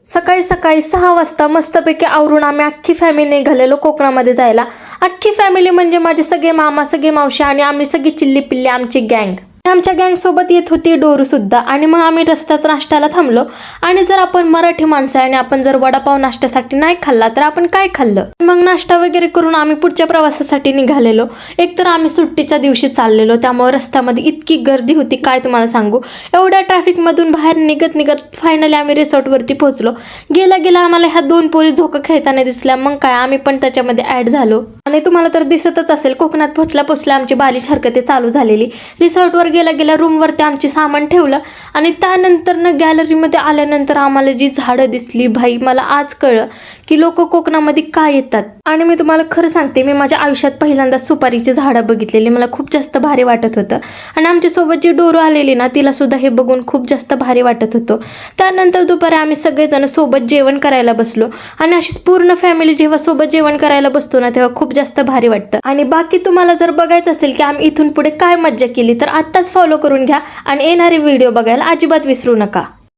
सकाळी सकाळी 6 वाजता मस्तपैकी आवरून आम्ही अख्खी फॅमिली निघालेलो कोकणामध्ये जायला. अख्खी फॅमिली म्हणजे माझे सगळे मामा, सगळे मावशी आणि आम्ही सगळी चिल्ली पिल्ली आमची गँग. आमच्या गँग सोबत येत होती डोरू सुद्धा. आणि मग आम्ही रस्त्यात नाश्त्याला थांबलो. आणि जर आपण मराठी माणसं आणि आपण जर वडापाव नाश्त्यासाठी नाही खाल्ला तर आपण काय खाल्लं. मग नाश्ता वगैरे करून आम्ही पुढच्या प्रवासासाठी निघालेलो. एकतर आम्ही सुट्टीच्या दिवशी चाललेलो, त्यामुळे रस्त्यामध्ये इतकी गर्दी होती काय तुम्हाला सांगू. एवढ्या ट्रॅफिकमधून बाहेर निघत निघत फायनली आम्ही रिसॉर्टवरती पोहोचलो. गेला गेला आम्हाला ह्या 2 पोरी झोका खेळताना दिसल्या. मग काय आम्ही पण त्याच्यामध्ये ॲड झालो. आणि तुम्हाला तर दिसतच असेल कोकणात पोचल्या आमची बालिश हरकते चालू झालेली. रिसॉर्टवर गेला गेल्या रूमवरती आमचे सामान ठेवलं आणि त्यानंतर गॅलरीमध्ये आल्यानंतर आम्हाला जी झाडं दिसली भाई, मला आज कळलं की लोक कोकणामध्ये काय येतात. आणि मी तुम्हाला खरं सांगते, मी माझ्या आयुष्यात पहिल्यांदा सुपारीची झाडं बघितलेली. मला खूप जास्त भारी वाटत होतं. आणि आमच्यासोबत जी डोरू आलेली ना, तिला सुद्धा हे बघून खूप जास्त भारी वाटत होतं. त्यानंतर दुपारी आम्ही सगळेजण सोबत जेवण करायला बसलो. आणि अशीच पूर्ण फॅमिली जेव्हा सोबत जेवण करायला बसतो ना, तेव्हा खूप जास्त भारी वाटतं. आणि बाकी तुम्हाला जर बघायचं असेल की आम्ही इथून पुढे काय मज्जा केली तर आत्ताच फॉलो करून घ्या आणि येणारे व्हिडिओ बघायला अजिबात विसरू नका.